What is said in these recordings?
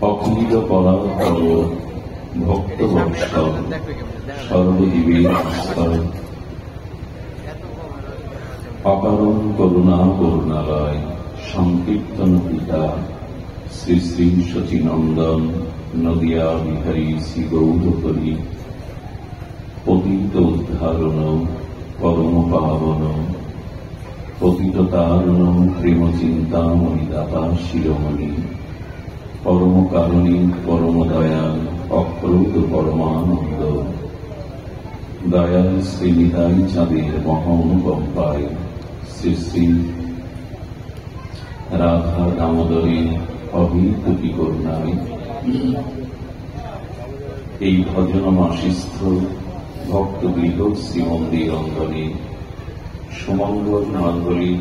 অখিল পরাৎপর ভক্তবৎসল সর্বজীবের আশ্রয় অকারণ করুণা করুণালয় সংকীর্তন পিতা শ্রী শ্রী শচীনন্দন নদিয়া বিহারী শ্রী গৌরহরি পতিত উদ্ধারণ পরম পাবন পতিত তারণ প্রেম চিন্তামণি দাতা শিরোমণি পরম কারণী পরম দয়াল অক্রোধ পরমানন্দ দয়াল শ্রী নিতাই চাঁদের মহানুকম্পায় শ্রী শ্রী রাধা দামোদরের অভিভূতি করুণায় এই ভজন মাসিস্থ ভক্তগৃহ শ্রীমন্দির অঙ্গনে সুমঙ্গল মঙ্গলী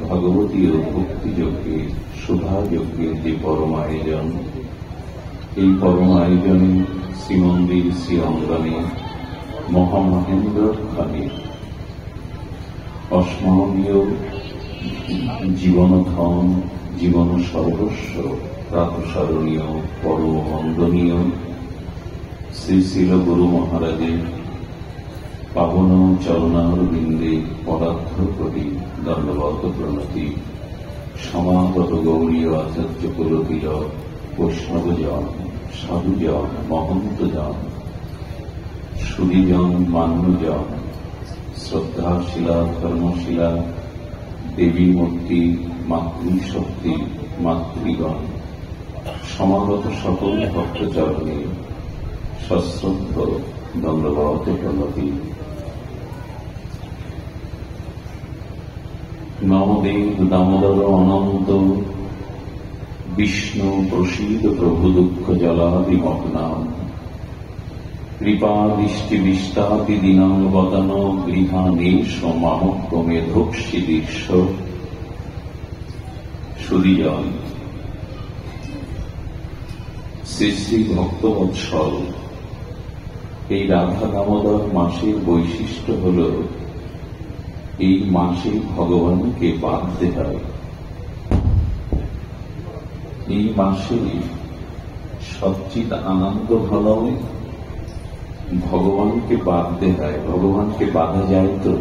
ভগবতী ও ভক্তিযজ্ঞের শোভাযজ্ঞের যে পরম আয়োজন, এই পরম আয়োজনে শ্রীমন্দির শ্রী অঙ্গনে মহামহেন্দ্র খানে অস্মরণীয় জীবনধন জীবন সর্বস্ব প্রাতঃস্মরণীয় পরম বন্দনীয় শ্রী শ্রীল গুরু মহারাজের পাবন চরণারবিন্দে পদার্থ প্রতি দণ্ডবত প্রণতি সমাগত গৌরীয় আচার্য কুলবীর বৈষ্ণবজন সাধুজন মহন্তজন সুধীজন মান্যজন শ্রদ্ধাশীলা ধর্মশীলা দেবী মূর্তি মাতৃশক্তি মাতৃগণ সমাগত সকল ভক্তচরণে সশ্রদ্ধ দণ্ডবত প্রণতি। নমদেব দামোদর অনন্ত বিষ্ণু প্রসীদ প্রভু দুঃখ জলাদিমগ্নাম কৃপা দৃষ্টি বিষ্টাতি দিনাঙ্গবদন গৃহানেশ মামক্রমে ধক্ষি দীর্ষ সুদীজন। শ্রী শ্রী ভক্তবৎসল এই রাধা দামোদর মাসের বৈশিষ্ট্য হল এই মাসে ভগবানকে বাঁধতে হয়। এই মাসে সচ্চিদ আনন্দ ঘনয় ভগবানকে বাঁধতে হয়। ভগবানকে বাঁধা যায় তো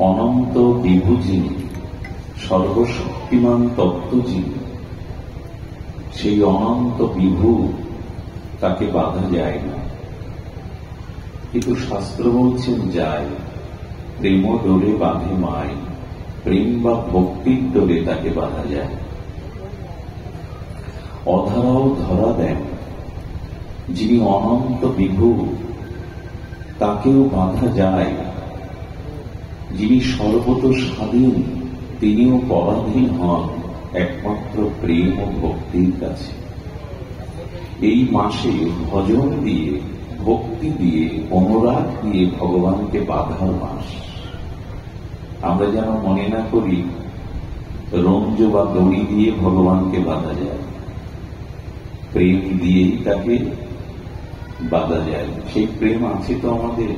অনন্ত বিভু যিনি সর্বশক্তিমান তত্ত্ব যিনি সেই অনন্ত বিভু তাকে বাঁধা যায় না, কিন্তু শাস্ত্র বলছেন যায়। প্রেম ডোরে বাঁধে মায়, প্রেম বা ভক্তির ডোরে তাকে বাঁধা যায়। অধরাও ধরা দেন যিনি অনন্ত বিভু তাকেও বাঁধা যায়। যিনি সর্বত স্বাধীন তিনিও পরাধীন হন একমাত্র প্রেম ও ভক্তির কাছে। এই মাসে ভজন দিয়ে ভক্তি দিয়ে অনুরাগ দিয়ে ভগবানকে বাঁধার মাস। আমরা যেন মনে না করি রঞ্জ বা দড়ি দিয়ে ভগবানকে বাঁধা যায়, প্রেম দিয়েই তাকে বাঁধা যায়। সেই প্রেম আছে তো আমাদের,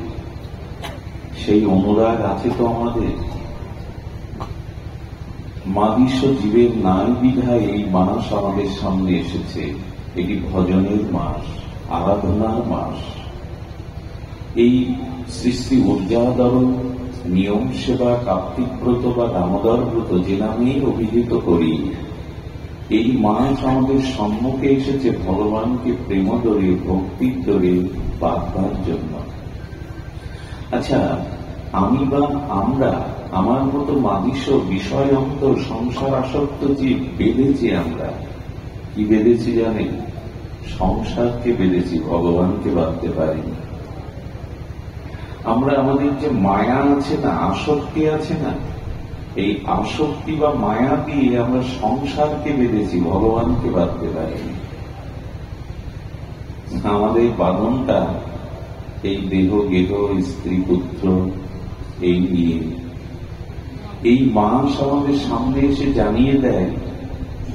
সেই অনুরাগ আছে তো আমাদের। মাদিস জীবের নাই বিধায় এই মাস আমাদের সামনে এসেছে। এটি ভজনের মাস, আরাধনার মাস। এই শ্রী শ্রী ঊর্জাদর নিয়ম সেবা কার্তিক ব্রত বা দামোদর ব্রত যে নামেই অভিহিত করি, এই মাস আমাদের সম্মুখে এসেছে ভগবানকে প্রেম দরে ভক্তির দরে বাঁধবার জন্য। আচ্ছা, আমি বা আমরা আমার মতো মাদিস বিষয় অন্তর সংসার আসক্ত জীব বেঁধেছি। আমরা কি বেঁধেছি জানেন? সংসারকে বেঁধেছি, ভগবানকে বাঁধতে পারিনি। আমরা আমাদের যে মায়া আছে না, আসক্তি আছে না, এই আসক্তি বা মায়া দিয়ে আমরা সংসারকে বেঁধেছি, ভগবানকে বাঁধতে পারিনি। আমাদের বাঁধনটা এই দেহ গেহ স্ত্রী পুত্র এই নিয়ে। এই মাস আমাদের সামনে এসে জানিয়ে দেয়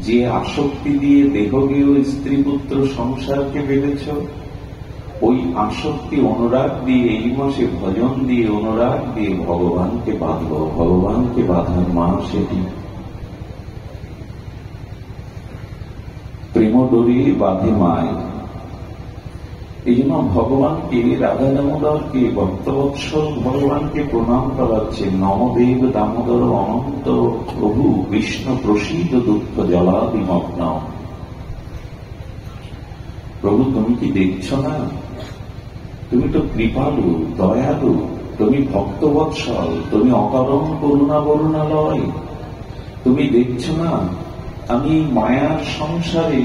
যে আসক্তি দিয়ে দেহগেহ স্ত্রী পুত্র সংসারকে বেঁধেছ, ওই আসক্তি অনুরাগ দিয়ে এই মাসে ভজন দিয়ে অনুরাগ দিয়ে ভগবানকে বাঁধব। ভগবানকে বাঁধার মাস এটি। প্রেম ডোরে বাঁধে মায়। এই জন্য ভগবানকে, রাধা দামোদরকে, ভক্তবৎসল ভগবানকে প্রণাম করাচ্ছে। নমদেব দামোদর অনন্ত প্রভু কৃষ্ণ প্রসীদ দুঃখ জলাদিমগ্ন। প্রভু, তুমি কি দেখছ না? তুমি তো কৃপালু, দয়ালু, তুমি ভক্তবৎসল, তুমি অকারণ করুণা বরুণালয়। তুমি দেখছ না আমি মায়ার সংসারে,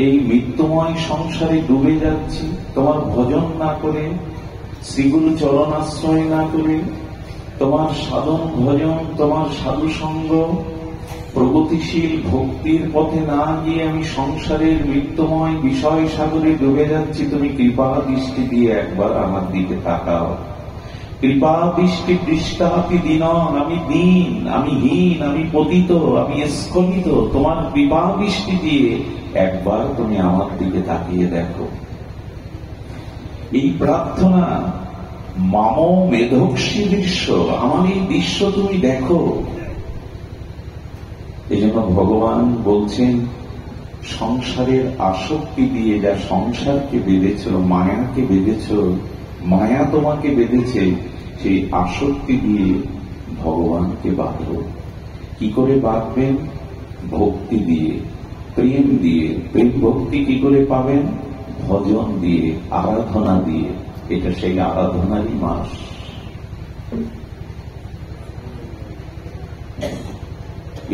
এই মৃত্যুময় সংসারে ডুবে যাচ্ছি, তোমার ভজন না করে, শ্রীগুরু চরণ আশ্রয় না করে, তোমার সাধন ভজন, তোমার সাধু সঙ্গ, প্রগতিশীল ভক্তির পথে না গিয়ে আমি সংসারের মৃত্যুময় বিষয় সাগরে ডুবে যাচ্ছি। তুমি কৃপা দৃষ্টি দিয়ে একবার আমার দিকে তাকাও। কৃপা দৃষ্টি দৃষ্টাপি দীনং, আমি দীন, আমি হীন, আমি পতিত, আমি স্খলিত। তোমার কৃপা দৃষ্টি দিয়ে একবার তুমি আমার দিকে তাকিয়ে দেখো। এই প্রার্থনা, মাম মেধোক্ষী দৃশ্য, আমার এই দৃশ্য তুমি দেখো। এই জন্য ভগবান বলছেন, সংসারের আসক্তি দিয়ে যা সংসারকে বেঁধেছ, মায়াকে বেঁধেছ, মায়া তোমাকে বেঁধেছে, সেই আসক্তি দিয়ে ভগবানকে বাঁধো। কি করে বাঁধবেন? ভক্তি দিয়ে, প্রেম দিয়ে। প্রেম ভক্তি কি করে পাবেন? ভজন দিয়ে, আরাধনা দিয়ে। এটা সেই আরাধনারই মাস।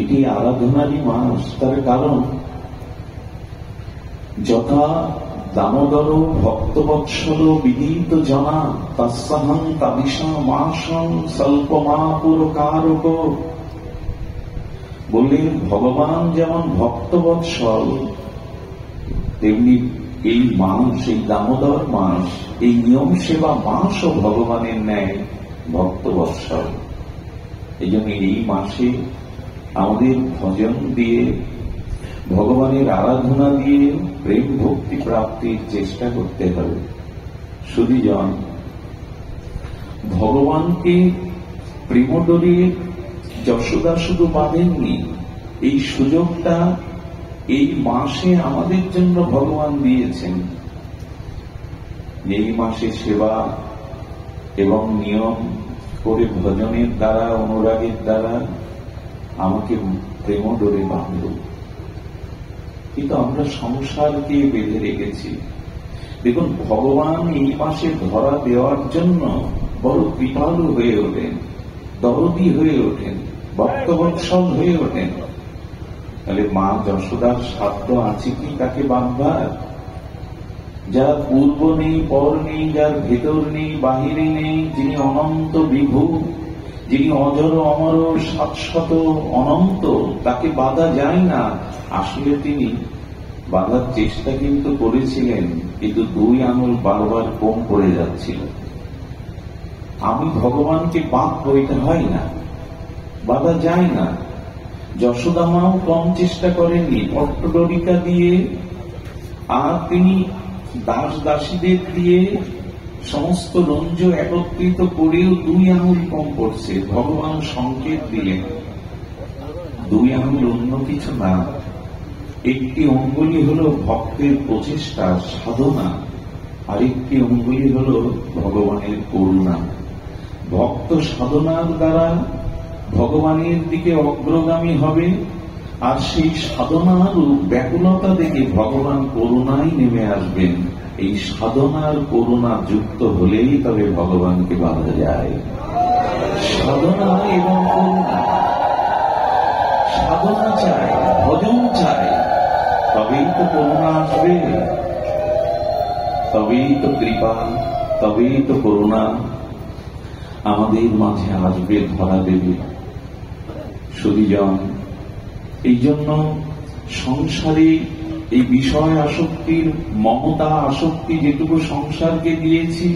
এটি আরাধনারই মাস। তার কারণ, যথা দামোদর ভক্তবৎসল বিদিত জনা তৎসহং তাদিশা মাসং স্বল্পমাপুরকারক। বললেন, ভগবান যেমন ভক্তবৎসল, তেমনি এই মাস, এই দামোদর মাস, এই নিয়ম সেবা মাসও ভগবানের ন্যায় ভক্তবৎসল। এই জন্য এই মাসে আমাদের ভজন দিয়ে, ভগবানের আরাধনা দিয়ে প্রেম ভক্তি প্রাপ্তির চেষ্টা করতে হবে। সুধীজন, ভগবানকে প্রেমডোরে যশোদা শুধু বাঁধেননি, এই সুযোগটা এই মাসে আমাদের জন্য ভগবান দিয়েছেন। এই মাসে সেবা এবং নিয়ম করে ভজনের দ্বারা, অনুরাগের দ্বারা আমাকে প্রেমডোরে বাঁধল। কিন্তু আমরা সংসারকে বেঁধে রেখেছি। দেখুন, ভগবান এই মাসে ধরা দেওয়ার জন্য বড় কৃপালু হয়ে ওঠেন, দরদী হয়ে ওঠেন, ভক্তবৎসল হয়ে ওঠেন। তাহলে মা যশোদার সাধ্য আছে কি তাকে বাঁধবার? যার পূর্ব নেই, পর নেই, যার ভেতর নেই, বাহিরে নেই, যিনি অনন্ত বিভু, যিনি অজর অমর শাশ্বত অনন্ত, তাকে বাধা যায় না। আসলে তিনি বাধার চেষ্টা কিন্তু করেছিলেন, কিন্তু 2 আঙুল বারবার কম পড়ে যাচ্ছিল। আমি ভগবানকে বাঁধবো, এটা হয় না, বাধা যায় না। যশোদা মাও কম চেষ্টা করেননি, পট্টডরিকা দিয়ে, আর তিনি দাস দাসীদের দিয়ে সমস্ত রঞ্জ একত্রিত করেও 2 আঙুল কম পড়ছে। ভগবান সংকেত দিলেন, 2 আঙুল অন্য কিছু না, একটি অঙ্গুলি হলো ভক্তের প্রচেষ্টা, সাধনা, আরেকটি অঙ্গুলি হলো ভগবানের করুণা। ভক্ত সাধনার দ্বারা ভগবানের দিকে অগ্রগামী হবে, আর সেই সাধনার ব্যাকুলতা দেখে ভগবান করুণায় নেমে আসবেন। এই সাধনার করুণা যুক্ত হলেই তবে ভগবানকে বাঁধা যায়। সাধনা এবং করুণা, সাধনা চাই, ভজন চাই, তবেই তো করুণা আসবে, তবেই তো কৃপা, তবেই তো করুণা আমাদের মাঝে আসবে, ধরা দেবে। সুধীজন, এই জন্য সংসারে এই বিষয় আসক্তির মমতা, আসক্তি যেটুকু সংসারকে দিয়েছি,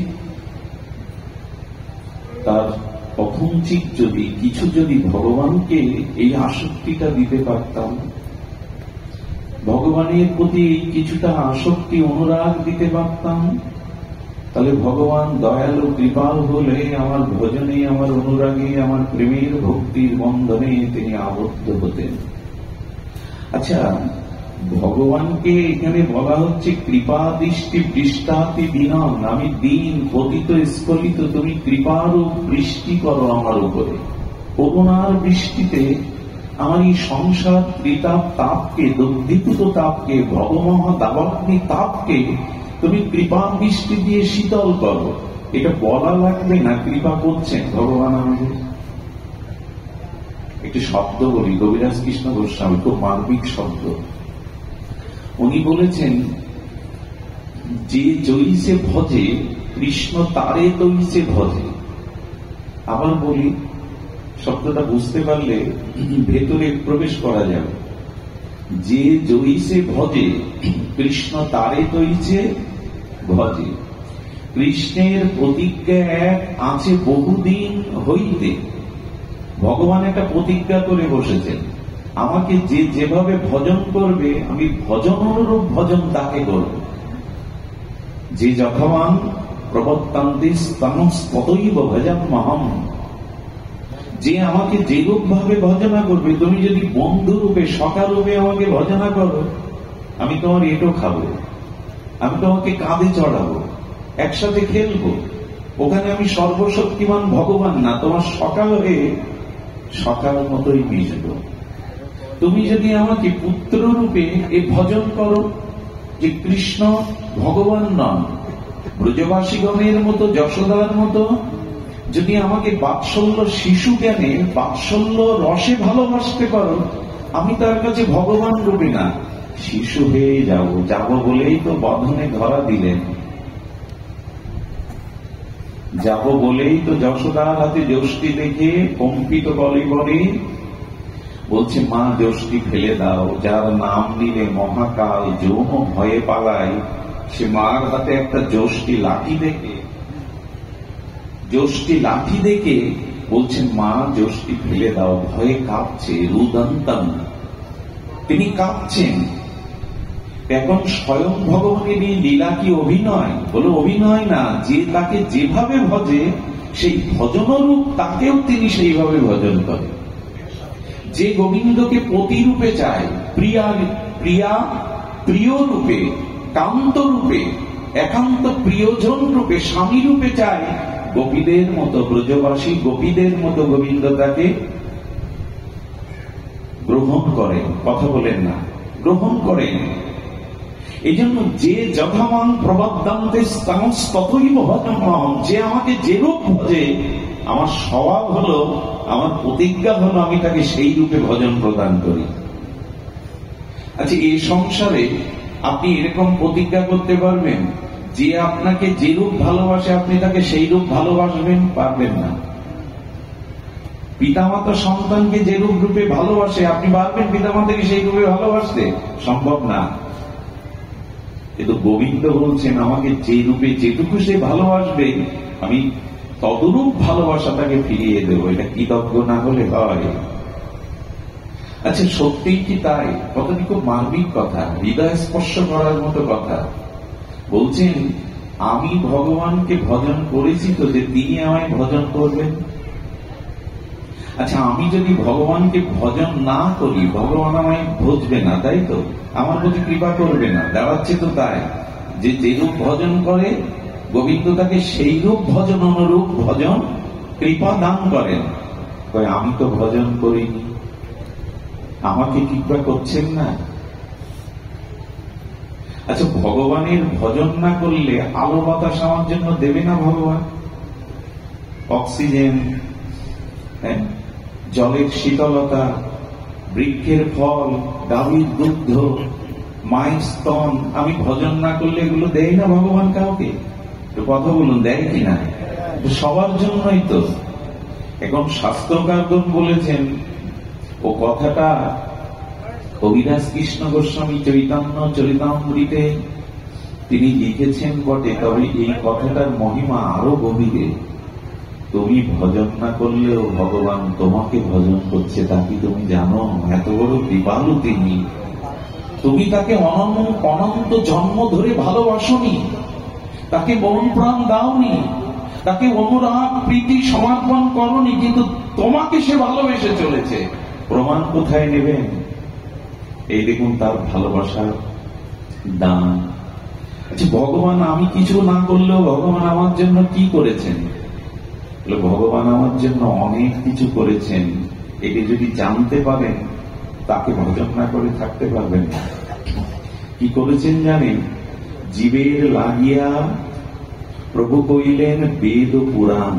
তার অথঞ্চিত যদি কিছু যদি ভগবানকে এই আসক্তিটা দিতে পারতাম, ভগবানের প্রতি কিছুটা আসক্তি অনুরাগ দিতে পারতাম, তাহলে ভগবান দয়ালু কৃপাল হলে আমার ভজনে, আমার অনুরাগে, আমার প্রেমের ভক্তির বন্ধনে তিনি আবদ্ধ হতেন। আচ্ছা, ভগবানকে এখানে বলা হচ্ছে কৃপা দৃষ্টি বৃষ্টাতি দিনম, আমি দিন পতিত স্খলিত, তুমি কৃপারূপ বৃষ্টি করো আমার উপরে। করুণার বৃষ্টিতে আমার এই সংসার ত্রিতাপ তাপকে, দগ্ধীভূত তাপকে, ভবমহা দাবাগ্নি তাপকে তুমি কৃপা বৃষ্টি দিয়ে শীতল করো। এটা বলা লাগবে না, কৃপা করছেন ভগবান আমাদের। একটি শব্দ বলি, কবিরাজ কৃষ্ণ গোস্বামী, খুব মার্মিক শব্দ। উনি বলেছেন, যে জয়ীসে ভজে কৃষ্ণ তারে তৈসে ভজে। আবার বলি, শব্দটা বুঝতে পারলে ভেতরে প্রবেশ করা যাবে। যে জয়ীসে ভজে কৃষ্ণ তারে তৈছে ভজে। কৃষ্ণের প্রতিজ্ঞা এক আছে বহুদিন হইতে। ভগবান একটা প্রতিজ্ঞা করে বসেছেন, আমাকে যে যেভাবে ভজন করবে আমি ভজন অনুরূপ ভজন তাকে করব। যে যথাবান প্রবর্তান্তে স্থানস্ততৈব ভজন মহম। যে আমাকে যেরূপ ভাবে ভজনা করবে, তুমি যদি বন্ধু রূপে সখা রূপে আমাকে ভজনা করো, আমি তোমার এটো খাবো, আমি তোমাকে কাঁধে চড়াবো, একসাথে খেলবো। ওখানে আমি সর্বশক্তিমান ভগবান না, তোমার সকাল হয়ে সকাল মতোই মিশবো। তুমি যদি আমাকে পুত্র রূপে এ ভজন করো, যে কৃষ্ণ ভগবান নন, ব্রজবাসীগণের মতো, যশোদার মতো যদি আমাকে বাৎসল্য শিশু জ্ঞানে বাৎসল্য রসে ভালোবাসতে পারো, আমি তার কাছে ভগবান রূপে না, শিশু হয়ে যাব বলেই তো বন্ধনে ধরা দিলেন। যাব বলেই তো যশোদার হাতে যষ্টি দেখে কম্পিত কলিবরে বলছে, মা যষ্টি ফেলে দাও। যার নাম নিলে মহাকাল যৌন ভয়ে পালায়, সে মার হাতে একটা যষ্টি লাঠি দেখে বলছেন, মা যষ্টি ফেলে দাও। ভয়ে কাঁপছে, রুদন্তম, তিনি কাঁপছেন। এখন স্বয়ং ভগবানের এই লীলা কি অভিনয়? বলো অভিনয় না। যে তাকে যেভাবে ভজে, সেই ভজনরূপ তাকেও তিনি সেইভাবে ভজন করেন। যে গোবিন্দকে পতি রূপে চায়, প্রিয় রূপে, কান্ত রূপে, একান্ত প্রিয়জন রূপে, স্বামী রূপে চায়, গোপীদের মতো, ব্রজবাসী গোপীদের মতো গোবিন্দ তাকে গ্রহণ করেন। কথা বলেন না, গ্রহণ করেন। এই জন্য যে যথামান প্রবদ্ধান্তে ততৈব ভজনমহম, যে আমাকে যেরূপ ভজে, আমার স্বভাব হলো, আমার প্রতিজ্ঞা হলো, আমি তাকে সেই রূপে ভজন প্রদান করি। আচ্ছা, এই সংসারে আপনি এরকম প্রতিজ্ঞা করতে পারবেন যে আপনাকে যেরূপ ভালোবাসে আপনি তাকে সেই রূপ ভালোবাসবেন? পারবেন না। পিতামাতা সন্তানকে যেরূপ রূপে ভালোবাসে আপনি পারবেন পিতামাতাকে সেই রূপে ভালোবাসতে? সম্ভব না। কিন্তু গোবিন্দ বলছেন, আমাকে যে রূপে যেটুকু সে ভালোবাসবে আমি তদরূপ ভালোবাসা তাকে ফিরিয়ে দেবো। এটা কৃতজ্ঞ না হলে হয়? আচ্ছা, সত্যিই কি তাই? কথাটি খুব মার্মিক কথা, হৃদয় স্পর্শ করার মতো কথা। বলছেন, আমি ভগবানকে ভজন করেছি তো যে তিনি আমায় ভজন করবেন। আচ্ছা, আমি যদি ভগবানকে ভজন না করি, ভগবান আমায় ভজবে না, তাই তো? আমার প্রতি কৃপা করবে না। দাঁড়াচ্ছে তো তাই, যে যেরূপ ভজন করে গোবিন্দ তাকে সেই রূপ ভজন অনুরূপ ভজন কৃপা দান করেন। আমি তো ভজন করিনি, আমাকে কৃপা করছেন না। আচ্ছা, ভগবানের ভজন না করলে আলো বাতাস আমার জন্য দেবে না ভগবান? অক্সিজেন, জলের শীতলতা, বৃক্ষের ফল, গাভীর দুগ্ধ, মায়ের স্তন, আমি ভজন না করলে এগুলো দেয় না ভগবান কাউকে? কথা বলুন, দেয় কিনা? সবার জন্যই তো। এখন শাস্ত্রকারগণ বলেছেন, ও কথাটা কবিরাজ কৃষ্ণ গোস্বামী চৈতন্য চরিতামৃতে তিনি লিখেছেন বটে, তবে এই কথাটার মহিমা আরো গভীরে। তুমি ভজন না করলেও ভগবান তোমাকে ভজন করছে, তা কি তুমি জানো? এত বড় কৃপালু তিনি। তুমি তাকে অনন্ত জন্ম ধরে ভালোবাসনি, তাকে মন প্রাণ দাওনি, তাকে অনুরাগ প্রীতি সমর্পণ করনি, কিন্তু তোমাকে সে ভালোবেসে চলেছে। প্রমাণ কোথায় নেবেন? এই দেখুন তার ভালোবাসার দান। আচ্ছা, ভগবান আমি কিছু না করলেও ভগবান আমার জন্য কি করেছেন? ভগবান আমার জন্য অনেক কিছু করেছেন। এটি যদি জানতে পারেন তাকে ভজন না করে থাকতে পারবেন না। কি করেছেন জানেন? জীবের লাগিয়া প্রভু কইলেন বেদ ও পুরাণ,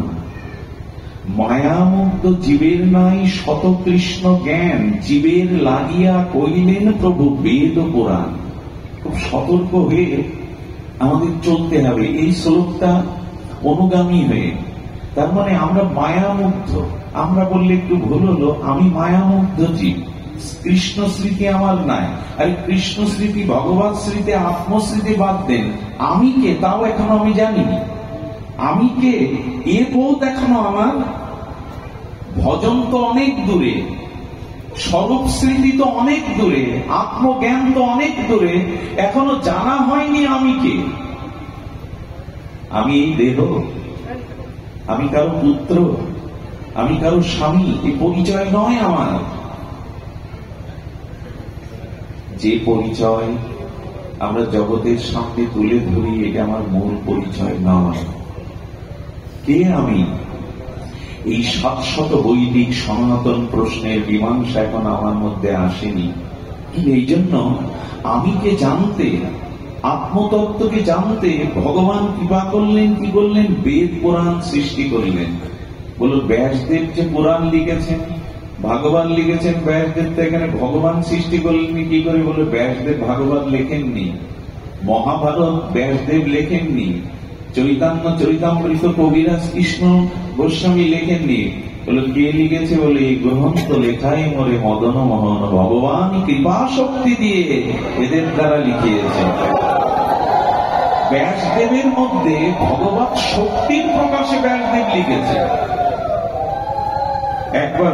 মায়ামুগ্ধ জীবের নাই শত কৃষ্ণ জ্ঞান, জীবের লাগিয়া কইলেন প্রভু বেদ ও পুরাণ। খুব সতর্ক হয়ে আমাদের চলতে হবে এই শ্লোকটা অনুগামী হয়ে। তার মানে আমরা মায়ামুগ্ধ, আমরা বললে একটু ভুল হলো, আমি মায়ামুগ্ধ জীব, কৃষ্ণ স্মৃতি আমার নাই। আর কৃষ্ণ স্মৃতি, ভগবত স্মৃতি, আত্মস্মৃতি বাদ দেন, আমি কে তাও এখনো আমি জানিনি। আমি কে এ বোধ এখনো আমার, ভজন তো অনেক দূরে, স্বরূপ স্মৃতি তো অনেক দূরে, আত্মজ্ঞান তো অনেক দূরে, এখনো জানা হয়নি আমি কে। আমি এই দেহ, আমি কারো পুত্র, আমি কারো স্বামী, এই পরিচয় নয় আমার। যে পরিচয় আমরা জগতের সামনে তুলে ধরি, এটা আমার মূল পরিচয় নয়। কে আমি? এই 700 বৈদিক সনাতন প্রশ্নের মীমাংসা এখন আমার মধ্যে আসেনি। এই জন্য আমিকে জানতে, আত্মতত্ত্বকে জানতে ভগবান কৃপা করলেন, কি করলেন? বেদ পুরাণ সৃষ্টি করলেন। বলো, ব্যাসদেব যে পুরাণ লিখেছেন, ভাগবত লিখেছেন, ব্যাসদেব তো এখানে ভগবান সৃষ্টি করলেন কি করে? বলে, ব্যাসদেব ভাগবত লেখেননি, মহাভারত ব্যাসদেব লেখেননি, চৈতন্য চরিতামৃত কবিরাজ কৃষ্ণ গোস্বামী লেখেননি। বলে, কে লিখেছে? বলে, এই গ্রন্থ লেখাই মোরে মদন মোহন, ভগবান কৃপা শক্তি দিয়ে এদের দ্বারা লিখিয়েছে। ব্যাসদেবের মধ্যে ভগবত শক্তির প্রকাশে ব্যাসদেব লিখেছে। একবার